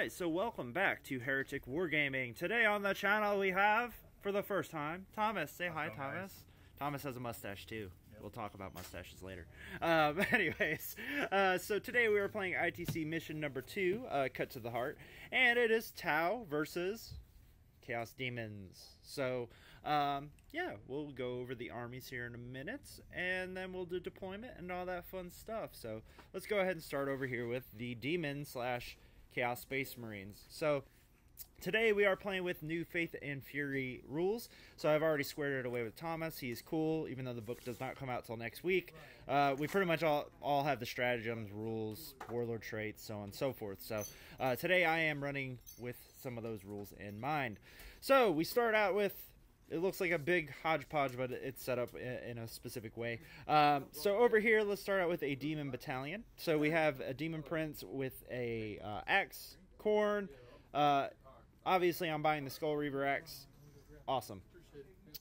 Alright, so welcome back to Heretic Wargaming. Today on the channel we have, for the first time, Thomas. Say hi, Thomas. Nice. Thomas has a mustache too. Yep. We'll talk about mustaches later. Anyways, so today we are playing ITC mission number 2, Cut to the Heart. And it is Tau versus Chaos Demons. So, yeah, we'll go over the armies here in a minute, and then we'll do deployment and all that fun stuff. So, let's go ahead and start over here with the Demon / Chaos Space Marines. So, today we are playing with new Faith and Fury rules. So, I've already squared it away with Thomas. He is cool, even though the book does not come out till next week. We pretty much all have the stratagems, rules, warlord traits, so on and so forth. So, today I am running with some of those rules in mind. So, we start out with, it looks like a big hodgepodge, but it's set up in a specific way. So over here, let's start out with a demon battalion. So we have a demon prince with a axe, corn. Obviously, I'm buying the Skull Reaver axe. Awesome.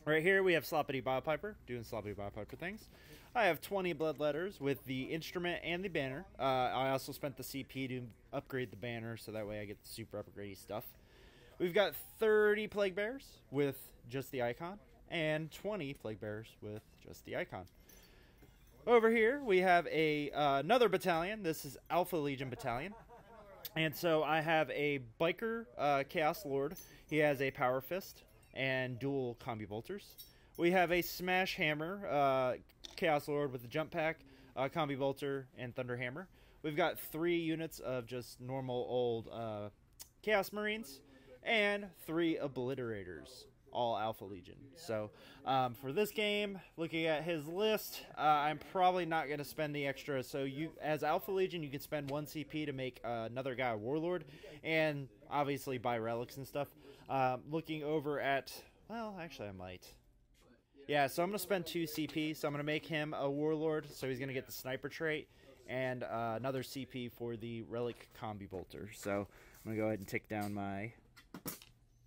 Right here, we have Sloppity Biopiper, doing Sloppity Biopiper things. I have 20 Bloodletters with the instrument and the banner. I also spent the CP to upgrade the banner, so that way I get the super upgrade stuff. We've got 30 Plague Bearers with just the icon, and 20 Plague Bearers with just the icon. Over here, we have another battalion. This is Alpha Legion Battalion. And so I have a Biker Chaos Lord. He has a Power Fist and dual Combi Bolters. We have a Smash Hammer Chaos Lord with a Jump Pack, Combi Bolter, and Thunder Hammer. We've got 3 units of just normal old Chaos Marines, and 3 Obliterators, all Alpha Legion. So, for this game, looking at his list, I'm probably not going to spend the extra. So, you, as Alpha Legion, you can spend 1 CP to make another guy a Warlord, and obviously buy relics and stuff. Looking over at, well, actually I might. Yeah, so I'm going to spend 2 CP, so I'm going to make him a Warlord, so he's going to get the Sniper trait, and another CP for the Relic Combi Bolter. So, I'm going to go ahead and take down my...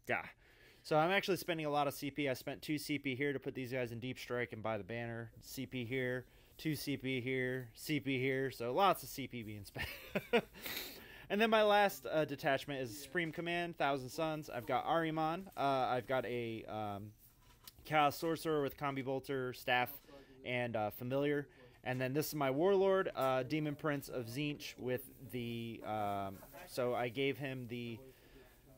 Yeah. So I'm actually spending a lot of CP. I spent 2 CP here to put these guys in Deep Strike and buy the banner. CP here, 2 CP here, CP here. So lots of CP being spent. And then my last detachment is Supreme Command, 1,000 Suns. I've got Ahriman. I've got a Chaos Sorcerer with Combi Bolter, Staff, and Familiar. And then this is my Warlord, Demon Prince of Tzeentch with the... so I gave him the...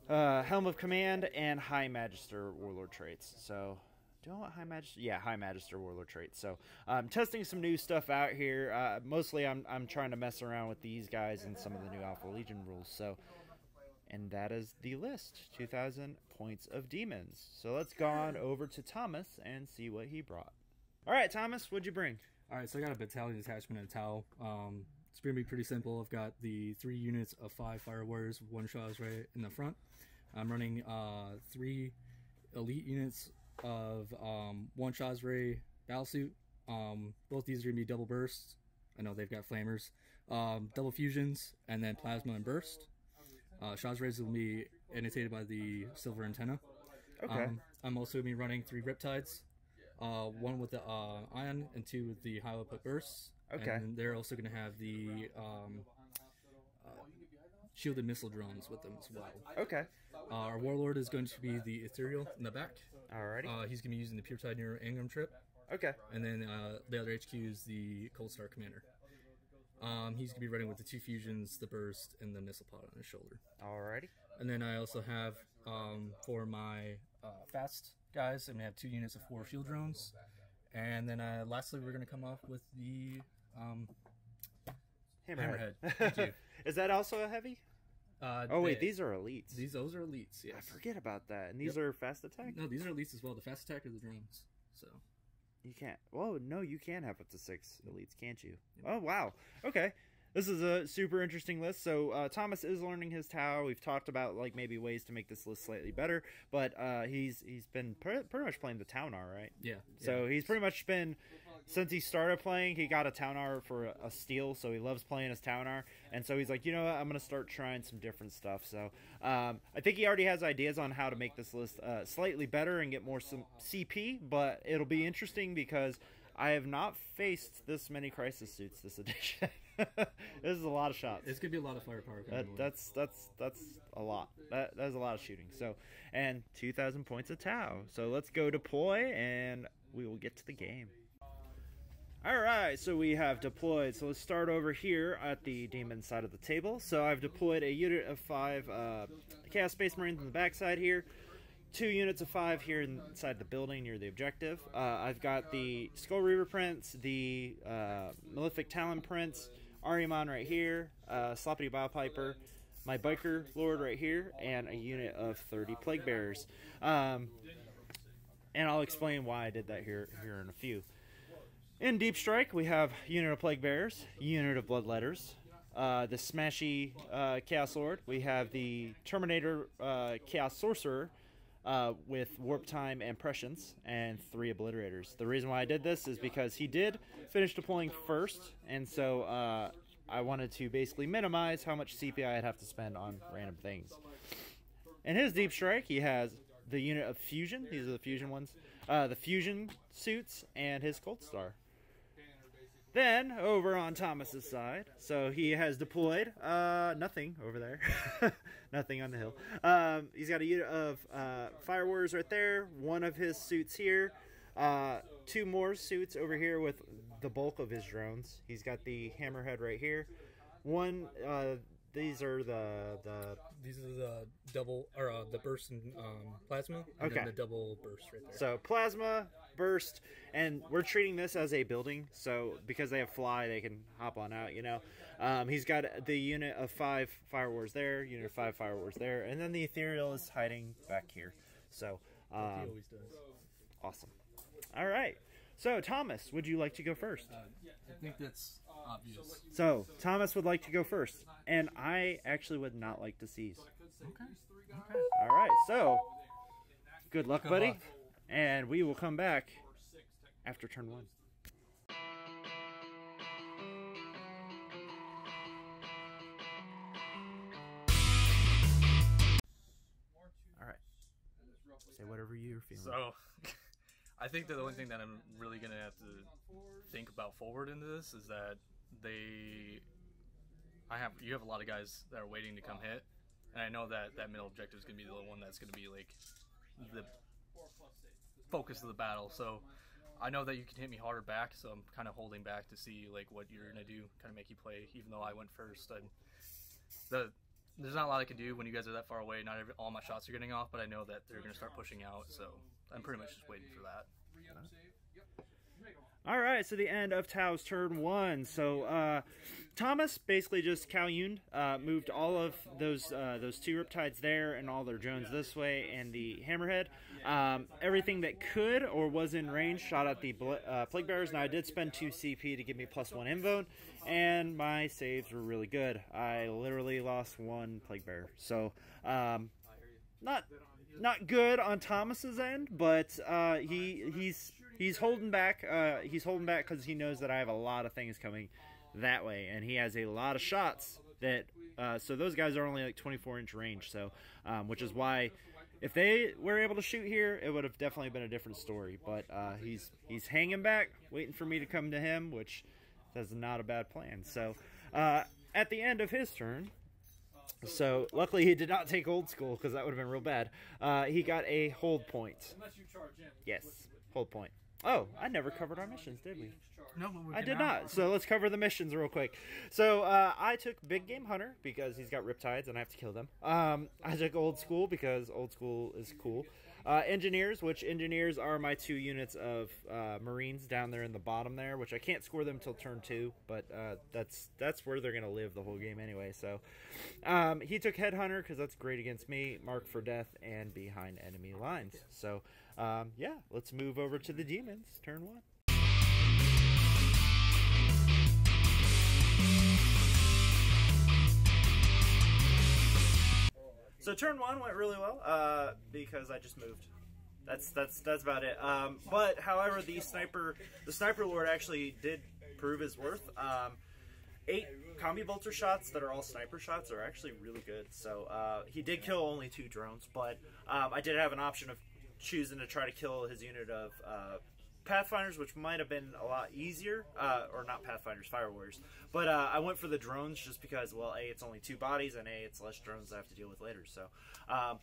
Helm of Command and High Magister Warlord traits. So, do I want High Magister? Yeah, High Magister Warlord traits. So, I'm testing some new stuff out here. Mostly, I'm trying to mess around with these guys and some of the new Alpha Legion rules. So, and that is the list. 2,000 points of demons. So, let's go on over to Thomas and see what he brought. All right, Thomas, what'd you bring? All right, so I got a battalion detachment and a Tau. It's going to be pretty simple. I've got the 3 units of 5 Fire Warriors, 1 Shaw's Ray in the front. I'm running 3 elite units of 1 Shaw's Ray Battlesuit. Both these are going to be double bursts. I know they've got flamers. Double fusions, and then plasma and burst. Shaw's Rays will be annotated by the silver antenna. Okay. I'm also going to be running 3 Riptides. 1 with the ion and 2 with the high output bursts. Okay. And they're also going to have the shielded missile drones with them as well. Okay. Our Warlord is going to be the Ethereal in the back. Alrighty. He's going to be using the Pure Tide Neuro Engram trip. Okay. And then the other HQ is the Cold Star Commander. He's going to be running with the 2 fusions, the burst, and the missile pod on his shoulder. Alrighty. And then I also have, for my fast guys, I'm going to have 2 units of 4 shield drones. And then lastly, we're going to come off with the Hammerhead. Thank you. Is that also a heavy? Oh wait, these are elites. Those are elites. Yes. I forget about that. And these are fast attack. No, these are elites as well. The fast attack are the drones. So you can't. Whoa, no, you can have up to 6 elites, can't you? Yep. Oh wow. Okay. This is a super interesting list. So Thomas is learning his Tau. We've talked about like maybe ways to make this list slightly better, but he's been pretty much playing the Taunar, right? Yeah. So he's pretty much been, since he started playing, he got a Taunar for a steal, so he loves playing his Taunar, and so he's like, you know what, I'm gonna start trying some different stuff. So I think he already has ideas on how to make this list slightly better and get more some CP, but it'll be interesting because I have not faced this many crisis suits this edition. This is a lot of shots. It's gonna be a lot of firepower. That's a lot. That's a lot of shooting. So, and 2,000 points of Tau. So let's go deploy, and we will get to the game. All right, so we have deployed. So let's start over here at the demon side of the table. So I've deployed a unit of 5 Chaos Space Marines on the backside here. 2 units of 5 here inside the building near the objective. I've got the Skull Reaver prints, the Malefic Talon prints, Ariamon right here, Sloppity Bowpiper, my Biker Lord right here, and a unit of 30 Plague Bearers. And I'll explain why I did that here in a few. In Deep Strike, we have unit of Plague Bearers, unit of Bloodletters, the Smashy Chaos Lord. We have the Terminator Chaos Sorcerer with Warp Time and Prescience, and 3 Obliterators. The reason why I did this is because he did finish deploying first, and so I wanted to basically minimize how much CP I'd have to spend on random things. In his Deep Strike, he has the unit of Fusion. These are the Fusion ones. The Fusion suits and his Cold Star. Then, over on Thomas's side, so he has deployed, nothing over there, nothing on the hill. He's got a unit of Fire Warriors right there, 1 of his suits here, 2 more suits over here with the bulk of his drones. He's got the Hammerhead right here. These are the double, or the burst and plasma, and then the double burst right there. So plasma, burst, and we're treating this as a building, so because they have fly, they can hop on out, you know. He's got the unit of 5 Fire Wars there, unit of 5 Fire Wars there, and then the Ethereal is hiding back here. So, he always does. Awesome. All right. So, Thomas, would you like to go first? I think that's obvious. So, Thomas would like to go first, and I actually would not like to seize. Okay. All right. So, good luck, buddy. And we will come back after turn 1. All right. Say whatever you're feeling. So, I think that the only thing that I'm really going to have to think about forward into this is that you have a lot of guys that are waiting to come hit, and I know that that middle objective is going to be the one that's going to be like the focus of the battle. So I know that you can hit me harder back, so I'm kind of holding back to see like what you're going to do, kind of make you play, even though I went first. There's not a lot I can do when you guys are that far away. Not all my shots are getting off, but I know that they're going to start pushing out, so I'm pretty much just waiting for that. All right, so the end of Tau's turn 1. So Thomas basically just Kalyuned, moved all of those 2 Riptides there and all their drones this way, and the Hammerhead. Everything that could or was in range shot at the Plague Bearers. Now I did spend 2 CP to give me +1 invone, and my saves were really good. I literally lost 1 Plague Bearer. So not good on Thomas's end, but he's holding back. He's holding back because he knows that I have a lot of things coming that way, and he has a lot of shots that. So those guys are only like 24-inch range. So, which is why if they were able to shoot here, it would have definitely been a different story. But he's hanging back, waiting for me to come to him, which is not a bad plan. So at the end of his turn. So, luckily he did not take old school, because that would have been real bad. He got a hold point. Yes, hold point. Oh, I never covered our missions, did we? No, I did not. So, let's cover the missions real quick. So, I took Big Game Hunter, because he's got Riptides, and I have to kill them. I took Old School, because Old School is cool. Engineers, which engineers are my 2 units of Marines down there in the bottom there, which I can't score them till turn 2, but that's where they're going to live the whole game anyway. So he took Headhunter because that's great against me, Mark for Death, and behind enemy lines. So yeah, let's move over to the Demons, turn 1. So turn 1 went really well because I just moved. That's about it. But however, the sniper lord actually did prove his worth. 8 combi bolter shots that are all sniper shots are actually really good. So he did kill only 2 drones, but I did have an option of choosing to try to kill his unit of Pathfinders, which might have been a lot easier, or not Pathfinders, Fire Warriors. But I went for the drones just because, well, A, it's only 2 bodies, and A, it's less drones I have to deal with later. So,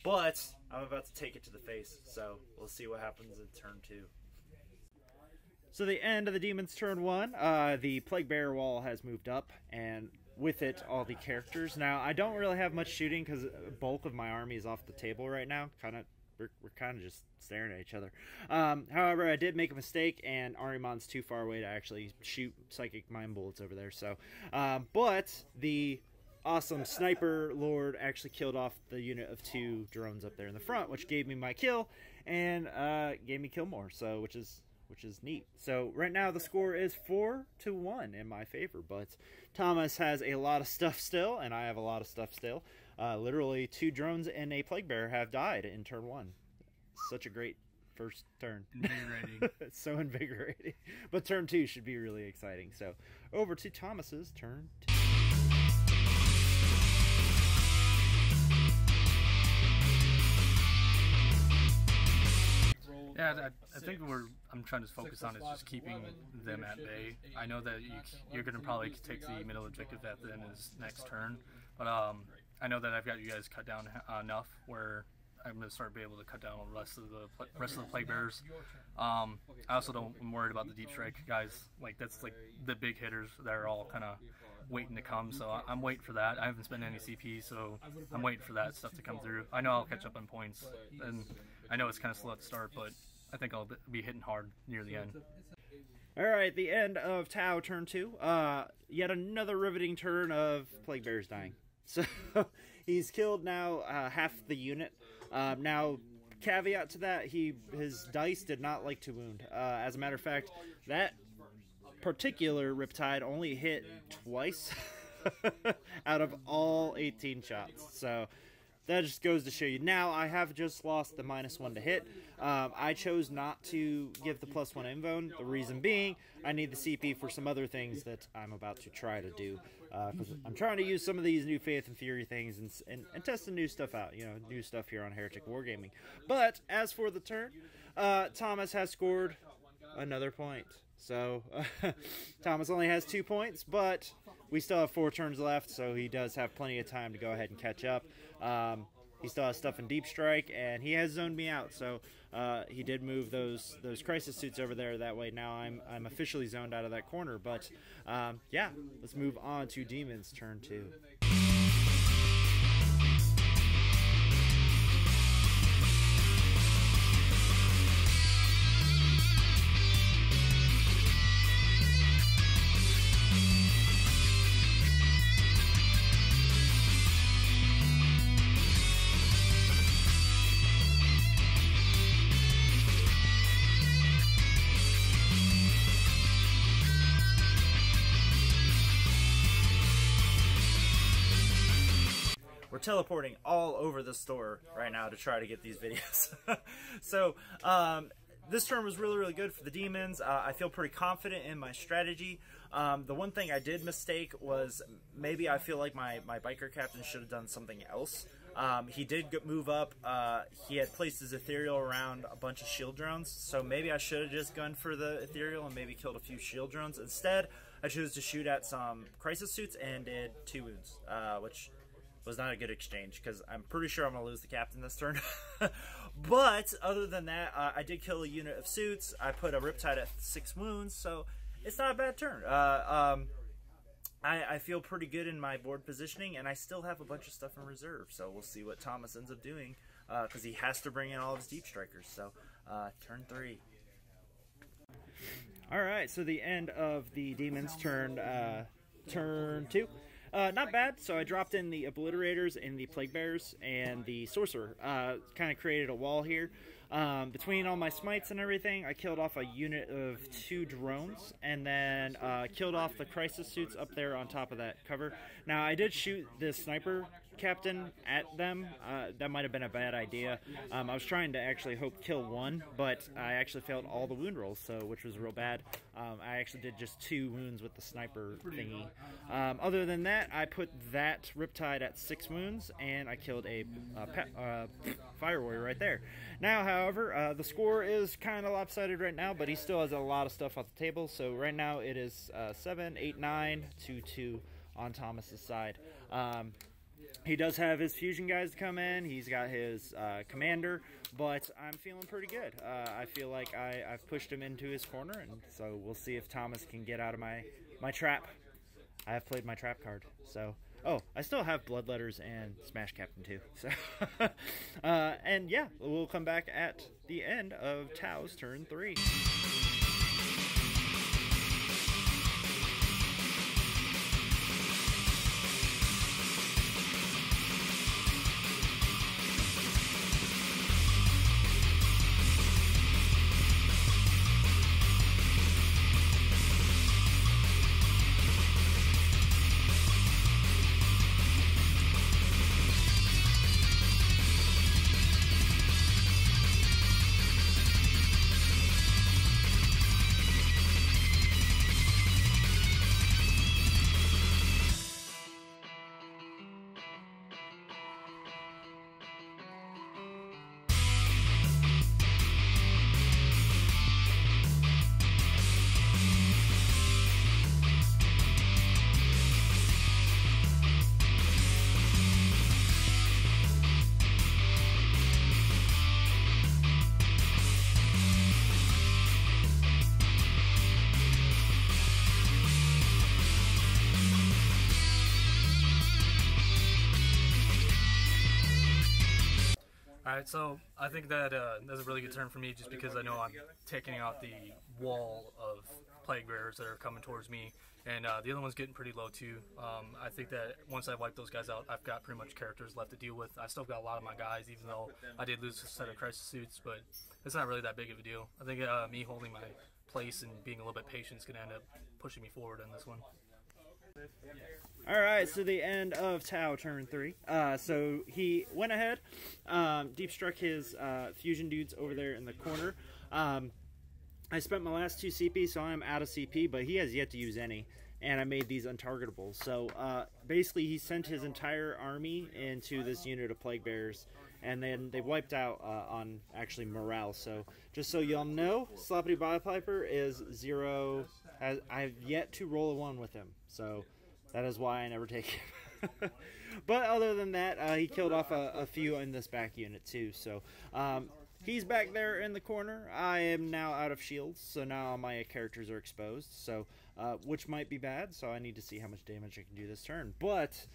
but I'm about to take it to the face, so we'll see what happens in turn 2. So the end of the Demon's turn 1, the Plague Bearer wall has moved up, and with it, all the characters. Now, I don't really have much shooting because bulk of my army is off the table right now. We're kind of just staring at each other. However, I did make a mistake, and Arimon's too far away to actually shoot Psychic Mind Bullets over there. So, but the awesome Sniper Lord actually killed off the unit of 2 drones up there in the front, which gave me my kill, and gave me kill more, so which is neat. So right now the score is 4-1 in my favor, but Thomas has a lot of stuff still, and I have a lot of stuff still. Literally 2 drones and a Plague Bearer have died in turn 1. Such a great first turn. Invigorating. It's so invigorating. But turn 2 should be really exciting. So over to Thomas's turn 2. Yeah, I think I'm trying to focus on is just keeping them at bay. I know that you're going to probably take the middle objective at the end of this next turn, but I know that I've got you guys cut down enough where I'm going to start being able to cut down the rest of the Plague Bearers. I also I'm worried about the Deep Strike guys. Like, that's like the big hitters that are all kind of waiting to come, so I'm waiting for that. I haven't spent any CP, so I'm waiting for that stuff to come through. I know I'll catch up on points, and I know it's kind of slow at the start, but I think I'll be hitting hard near the end. Alright, the end of Tau turn 2. Yet another riveting turn of Plague Bearers dying. So he's killed now half the unit. Now, caveat to that, his dice did not like to wound. As a matter of fact, that particular Riptide only hit twice out of all 18 shots. So that just goes to show you. Now, I have just lost the -1 to hit. I chose not to give the +1 invone. The reason being, I need the CP for some other things that I'm about to try to do. Because I'm trying to use some of these new Faith and Fury things and test the new stuff out. You know, new stuff here on Heretic Wargaming. But as for the turn, Thomas has scored another point. So Thomas only has 2 points, but we still have 4 turns left, so he does have plenty of time to go ahead and catch up. He still has stuff in Deep Strike, and he has zoned me out, so he did move those Crisis Suits over there. That way now I'm officially zoned out of that corner. But yeah, let's move on to Demon's turn 2. Teleporting all over the store right now to try to get these videos. So this turn was really good for the demons. I feel pretty confident in my strategy. The one thing I did mistake was maybe I feel like my biker captain should have done something else. He did move up. He had placed his ethereal around a bunch of shield drones, so maybe I should have just gone for the ethereal and maybe killed a few shield drones. Instead, I chose to shoot at some Crisis Suits and did 2 wounds, which was not a good exchange, because I'm pretty sure I'm going to lose the captain this turn. But other than that, I did kill a unit of suits. I put a Riptide at 6 wounds, so it's not a bad turn. I feel pretty good in my board positioning, and I still have a bunch of stuff in reserve, so we'll see what Thomas ends up doing, because he has to bring in all of his Deep Strikers. So turn 3. Alright, so the end of the Demon's turn, turn 2. Not bad. So I dropped in the Obliterators and the Plague Bearers and the Sorcerer. Kind of created a wall here. Between all my smites and everything, I killed off a unit of 2 drones, and then killed off the Crisis Suits up there on top of that cover. Now, I did shoot this Sniper captain at them. That might have been a bad idea. I was trying to actually kill one, but I actually failed all the wound rolls, which was real bad. I actually did just 2 wounds with the sniper thingy. Other than that, I put that Riptide at 6 wounds, and I killed a fire warrior right there. Now, however, the score is kind of lopsided right now, but he still has a lot of stuff off the table. So right now it is 7, 8, 9, 2, 2 on Thomas's side. He does have his fusion guys to come in. He's got his commander, but I'm feeling pretty good. I feel like I've pushed him into his corner, and so we'll see if Thomas can get out of my trap. I have played my trap card, so... Oh, I still have Bloodletters and Smash Captain too. So, and yeah, we'll come back at the end of Tao's turn 3. Alright, so I think that that's a really good turn for me just because I know I'm taking out the wall of plague bearers that are coming towards me, and the other one's getting pretty low too. I think that once I wipe those guys out, I've got pretty much characters left to deal with. I still got a lot of my guys, even though I did lose a set of crisis suits, but it's not really that big of a deal. I think me holding my place and being a little bit patient is going to end up pushing me forward in this one. Alright, so the end of Tao turn 3. So he went ahead, deep struck his fusion dudes over there in the corner. I spent my last 2 CP, so I'm out of CP, but he has yet to use any, and I made these untargetable. So basically he sent his entire army into this unit of plague bearers, and then they wiped out on actually morale. So just so y'all know, Sloppity Biopiper is 0. I've yet to roll a 1 with him, so that is why I never take him. But other than that, he killed off a few in this back unit too. So he's back there in the corner. I am now out of shields, so now all my characters are exposed. So which might be bad. So I need to see how much damage I can do this turn. But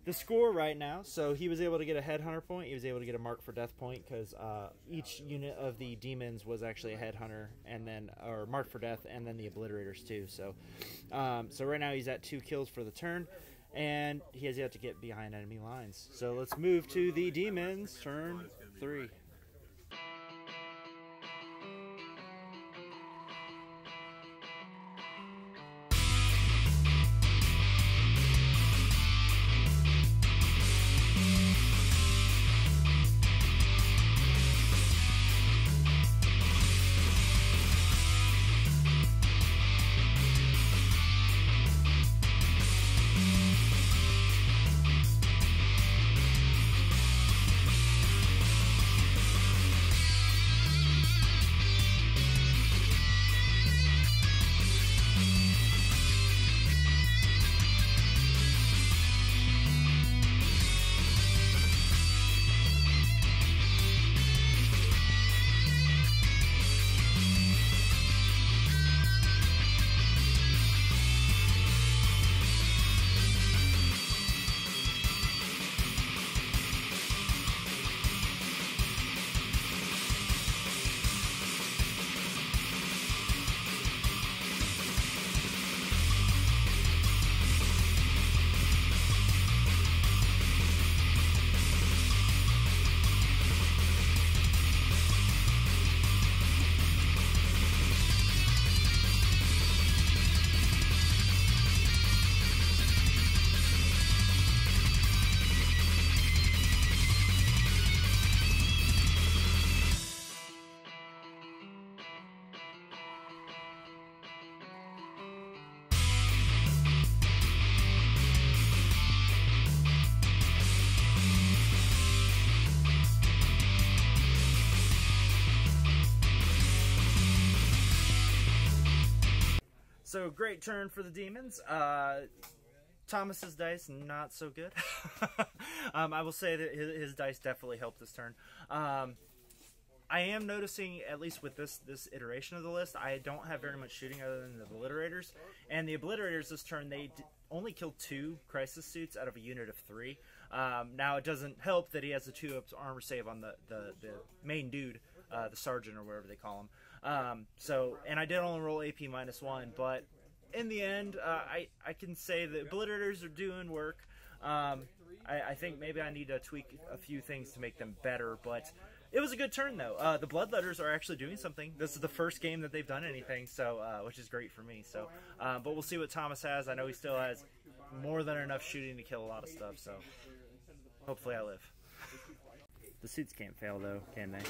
the score right now, so he was able to get a headhunter point. He was able to get a mark for death point because each unit of the demons was actually a headhunter, and then or mark for death, and then the obliterators too. So, so right now he's at 2 kills for the turn, and he has yet to get behind enemy lines. So let's move to the demons, turn 3. so great turn for the demons. Thomas's dice, not so good. I will say that his dice definitely helped this turn. I am noticing, at least with this iteration of the list, I don't have very much shooting other than the obliterators. And the obliterators this turn, they only killed 2 crisis suits out of a unit of 3. Now, it doesn't help that he has the 2-up armor save on the main dude, the sergeant or whatever they call him. And I did only roll AP -1, but in the end, I can say the obliterators are doing work. I think maybe I need to tweak a few things to make them better, but it was a good turn, though. The Bloodletters are actually doing something. This is the first game that they've done anything, so which is great for me. So, but we'll see what Thomas has. I know he still has more than enough shooting to kill a lot of stuff, so hopefully I live. The suits can't fail, though, can they?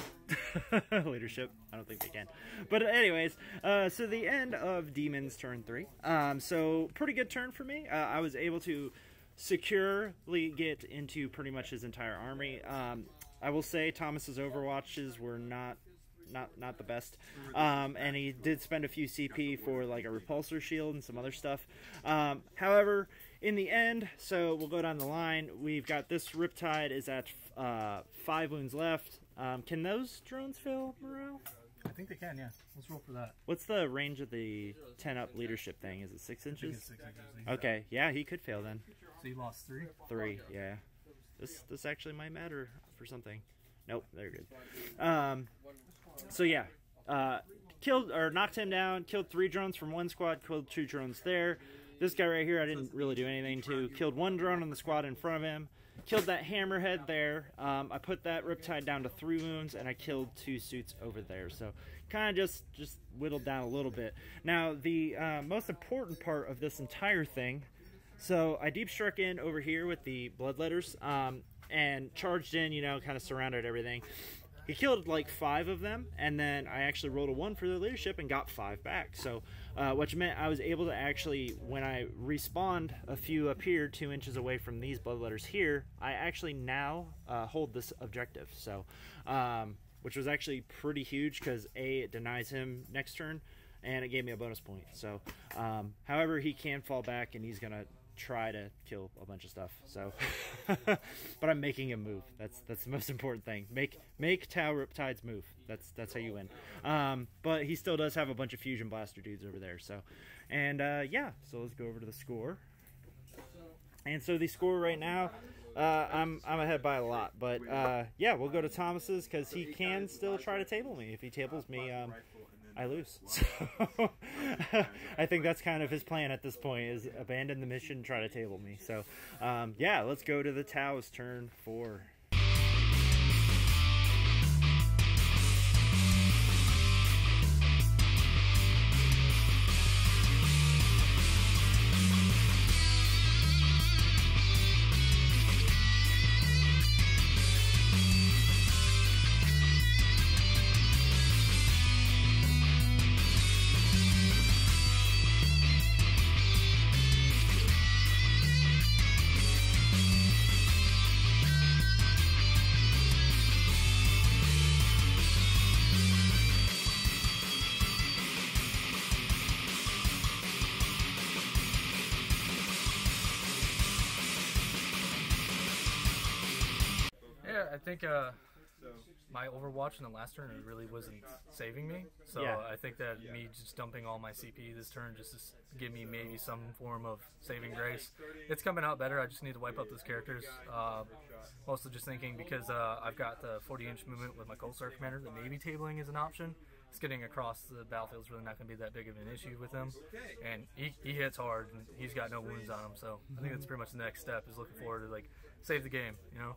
Leadership, I don't think they can. But anyways, so the end of Demons turn 3. So pretty good turn for me. I was able to securely get into pretty much his entire army. I will say Thomas's overwatches were not the best, and he did spend a few CP for like a repulsor shield and some other stuff. However, in the end, so we'll go down the line. We've got this Riptide is at 5 wounds left. Can those drones fail morale? I think they can, yeah. Let's roll for that. What's the range of the 10-up leadership thing? Is it 6 inches? I think it's 6 inches. Okay, yeah, he could fail then. So you lost 3? 3, yeah. This actually might matter for something. Nope, they're good. So yeah, killed or knocked him down. Killed 3 drones from one squad. Killed 2 drones there. This guy right here, I didn't really do anything to. Killed 1 drone on the squad in front of him. Killed that hammerhead there. I put that Riptide down to 3 wounds, and I killed 2 suits over there. So kind of just whittled down a little bit. Now the most important part of this entire thing. So I deep struck in over here with the Bloodletters and charged in, you know, kind of surrounded everything. He killed like 5 of them, and then I actually rolled a 1 for their leadership and got 5 back. So which meant I was able to actually, when I respawned a few up here 2 inches away from these Bloodletters here, I actually now hold this objective. So which was actually pretty huge because A, it denies him next turn, and it gave me a bonus point. So however, he can fall back, and he's gonna try to kill a bunch of stuff. So but I'm making him move. That's the most important thing. Make Tau Riptides move. That's how you win. But he still does have a bunch of fusion blaster dudes over there. So and yeah, so let's go over to the score. And so the score right now, I'm ahead by a lot, but yeah, we'll go to Thomas's because he can still try to table me. If he tables me, I lose. So I think that's kind of his plan at this point, is abandon the mission, try to table me. So yeah, let's go to the Tau's turn 4. I think my Overwatch in the last turn really wasn't saving me, so Yeah. I think that me just dumping all my CP this turn just to give me maybe some form of saving grace. It's coming out better. I just need to wipe up those characters. Mostly just thinking because I've got the 40-inch movement with my Cold Star Commander, that maybe tabling is an option. It's getting across the battlefield is really not going to be that big of an issue with him, and he hits hard and he's got no wounds on him, so I think that's pretty much the next step, is looking forward to like save the game, you know.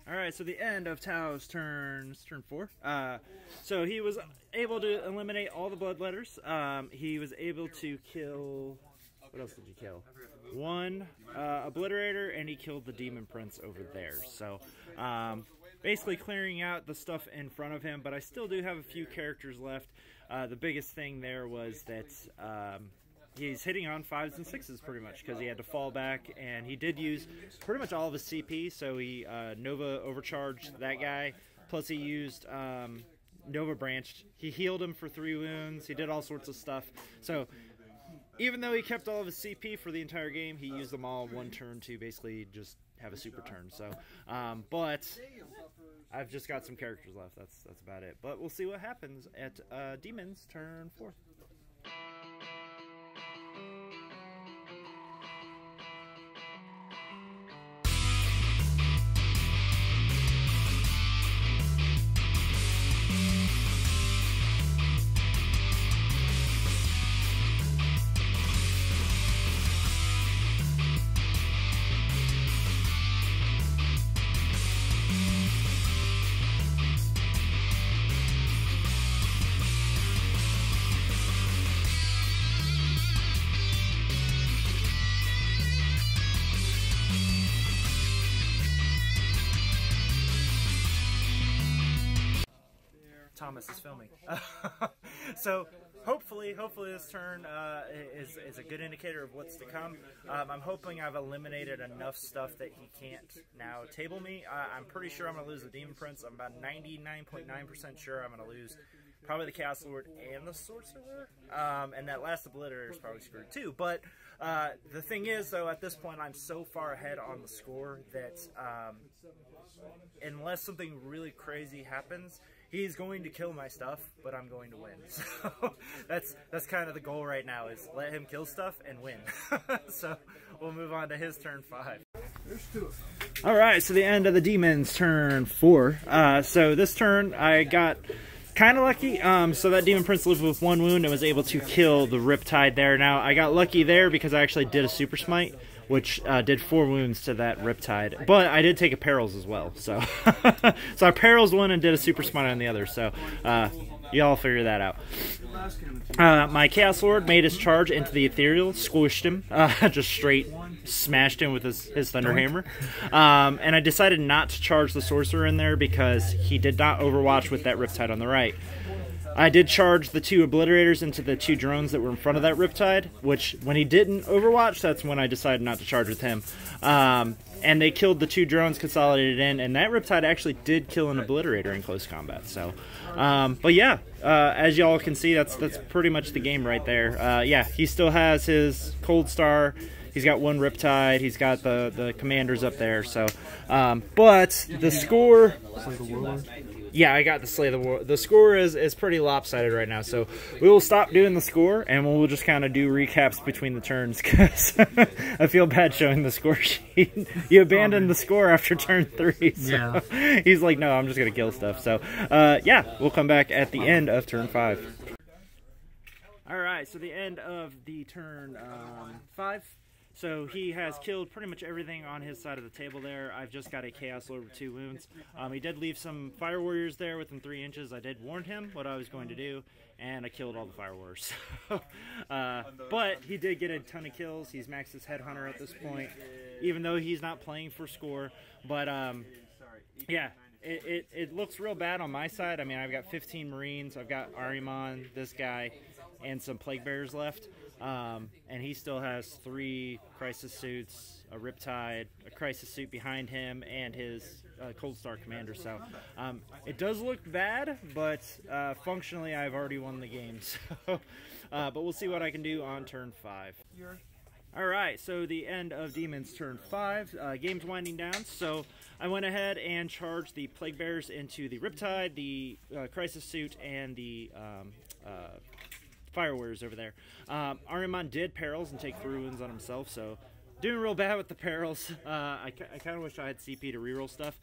Alright, so the end of Tau's turn 4. So he was able to eliminate all the Bloodletters. He was able to kill... What else did he kill? 1 Obliterator, and he killed the Demon Prince over there. So basically clearing out the stuff in front of him, but I still do have a few characters left. The biggest thing there was that... he's hitting on 5s and 6s pretty much because he had to fall back, and he did use pretty much all of his CP, so he Nova overcharged that guy, plus he used Nova branched. He healed him for 3 wounds. He did all sorts of stuff. So even though he kept all of his CP for the entire game, he used them all in one turn to basically just have a super turn. So, but I've just got some characters left. That's about it. But we'll see what happens at Demons turn 4. Thomas is filming. So hopefully this turn is a good indicator of what's to come. I'm hoping I've eliminated enough stuff that he can't now table me. I'm pretty sure I'm going to lose the Demon Prince. I'm about 99.9% sure I'm going to lose probably the Chaos Lord and the Sorcerer. And that last Obliterator is probably screwed too. But the thing is, though, at this point I'm so far ahead on the score that unless something really crazy happens, he's going to kill my stuff, but I'm going to win. So that's kind of the goal right now, is let him kill stuff and win. So we'll move on to his turn 5. There's 2 of them. All right, so the end of the Demons turn 4. So this turn I got kind of lucky. So that Demon Prince lived with 1 wound and was able to kill the Riptide there. Now I got lucky there because I actually did a Super Smite, which did 4 wounds to that Riptide. But I did take a Perils as well. So so I Perils one and did a Super Smite on the other. So y'all figure that out. My Chaos Lord made his charge into the Ethereal, squished him, just straight smashed him with his Thunder Hammer. And I decided not to charge the Sorcerer in there because he did not Overwatch with that Riptide on the right. I did charge the 2 Obliterators into the 2 drones that were in front of that Riptide, which when he didn't Overwatch, that's when I decided not to charge with him. And they killed the 2 drones consolidated in, and that Riptide actually did kill an Obliterator in close combat. So, but yeah, as y'all can see, that's pretty much the game right there. Yeah, he still has his Cold Star. He's got 1 Riptide. He's got the commanders up there. So, but the score. Yeah, I got the Slay the War. The score is pretty lopsided right now, so we will stop doing the score, and we'll just kind of do recaps between the turns, because I feel bad showing the score sheet. You abandoned the score after turn 3, so yeah. He's like, no, I'm just going to kill stuff. So, yeah, we'll come back at the end of turn 5. Alright, so the end of the turn 5. So he has killed pretty much everything on his side of the table there. I've just got a Chaos Lord with 2 wounds. He did leave some Fire Warriors there within 3 inches. I did warn him what I was going to do, and I killed all the Fire Warriors. But he did get a ton of kills. He's maxed his Headhunter at this point, even though he's not playing for score. But yeah, it looks real bad on my side. I mean, I've got 15 Marines. I've got Ahriman, this guy, and some Plague Bearers left. And he still has 3 Crisis Suits, a Riptide, a Crisis Suit behind him, and his Cold Star Commander. So it does look bad, but functionally I've already won the game. So, but we'll see what I can do on turn 5. Alright, so the end of Demons turn 5. Game's winding down, so I went ahead and charged the Plague Bearers into the Riptide, the Crisis Suit, and the Fire Warriors over there. Ahriman did Perils and take 3 wounds on himself, so doing real bad with the Perils. I kind of wish I had CP to reroll stuff.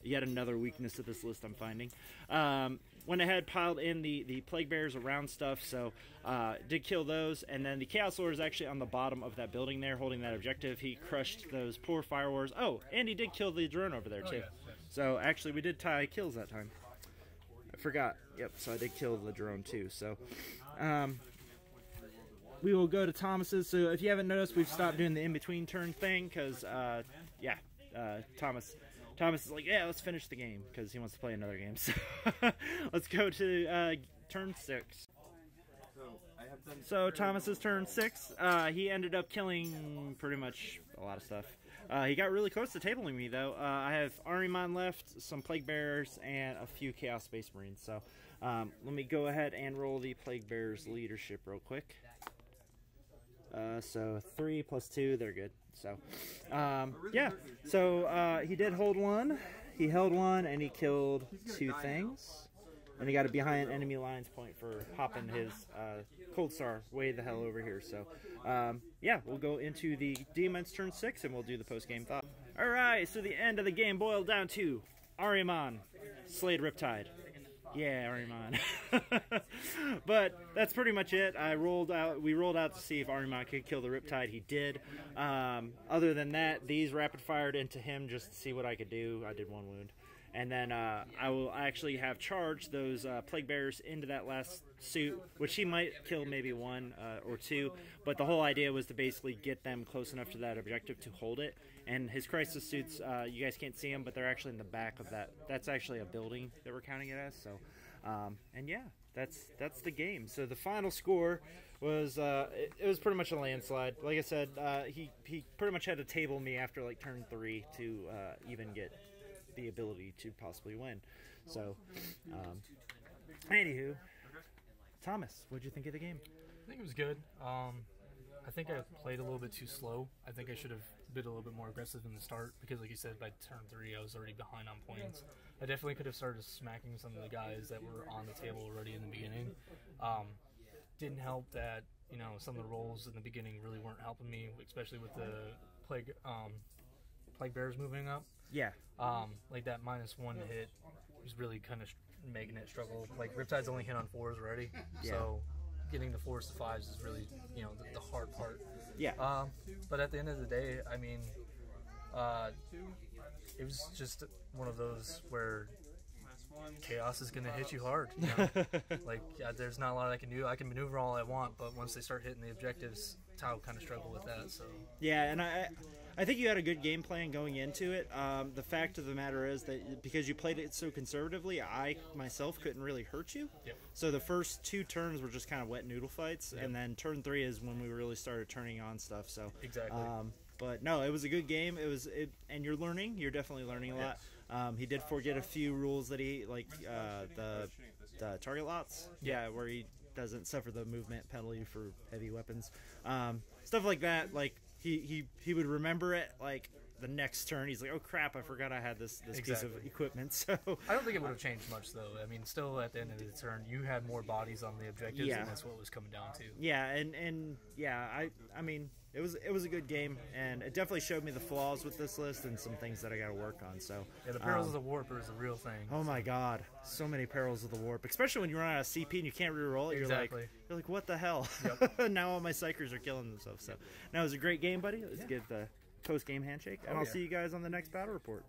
Yet another weakness of this list I'm finding. Went ahead, piled in the Plague Bearers around stuff, so did kill those, and then the Chaos Lord is actually on the bottom of that building there, holding that objective. He crushed those poor Fire Warriors. Oh, and he did kill the drone over there, too. So, actually, we did tie kills that time. I forgot. Yep, so I did kill the drone, too. So, we will go to Thomas's. So, if you haven't noticed, we've stopped doing the in-between turn thing, because, yeah, Thomas is like, yeah, let's finish the game, because he wants to play another game. So let's go to turn 6. So Thomas's turn 6. He ended up killing pretty much a lot of stuff. He got really close to tabling me, though. I have Ahriman left, some Plague Bearers, and a few Chaos Space Marines. So let me go ahead and roll the Plague Bearers leadership real quick. So 3 plus 2, they're good. So, yeah. So he did hold one. He held one, and he killed 2 things. And he got a behind enemy lines point for hopping his Cold Star way the hell over here. So, yeah, we'll go into the Demons turn 6, and we'll do the post-game thought. All right, so the end of the game boiled down to Ahriman slayed Riptide. Yeah, Ahriman. But that's pretty much it. We rolled out to see if Ahriman could kill the Riptide. He did. Other than that, these rapid fired into him just to see what I could do. I did 1 wound. And then I will actually have charged those Plague Bearers into that last suit, which he might kill maybe 1 or 2. But the whole idea was to basically get them close enough to that objective to hold it. And his Crisis Suits, you guys can't see them, but they're actually in the back of that. That's actually a building that we're counting it as. So, and yeah, that's the game. So the final score was it was pretty much a landslide. Like I said, he pretty much had to table me after like turn 3 to even get the ability to possibly win. So, anywho, Thomas, what'd you think of the game? I think it was good. I think I played a little bit too slow. I think I should have been a little bit more aggressive in the start because, like you said, by turn 3 I was already behind on points. I definitely could have started smacking some of the guys that were on the table already in the beginning. Didn't help that, you know, some of the rolls in the beginning really weren't helping me, especially with the Plague Bears moving up. Yeah. Like that -1 to hit was really kind of making it struggle. Like Riptide's only hit on 4s already, Yeah. so getting the 4s to 5s is really, you know, the hard part. Yeah. But at the end of the day, I mean, it was just one of those where chaos is going to hit you hard. You know? Like, there's not a lot I can do. I can maneuver all I want, but once they start hitting the objectives, Tau kind of struggle with that. So Yeah, and I think you had a good game plan going into it. The fact of the matter is that because you played it so conservatively, I myself couldn't really hurt you. Yep. So the first 2 turns were just kind of wet noodle fights, and then turn 3 is when we really started turning on stuff. So exactly. But no, it was a good game. And you're learning. You're definitely learning a lot. He did forget a few rules that he like the target lots. Yeah, where he doesn't suffer the movement penalty for heavy weapons. Stuff like that. Like he would remember it like the next turn. He's like, oh crap, I forgot I had this piece of equipment. So I don't think it would have changed much though. I mean, still at the end of the turn, you had more bodies on the objectives, and that's what it was coming down to. Yeah, and yeah, I mean, it was a good game, and it definitely showed me the flaws with this list and some things that I got to work on. So yeah, the perils of the warp is a real thing. Oh my god, so many perils of the warp, especially when you run out of CP and you can't reroll it. Exactly. You're like, what the hell? Yep. Now all my psychers are killing themselves. So now it was a great game, buddy. Let's give the post-game handshake, and I'll see you guys on the next battle report.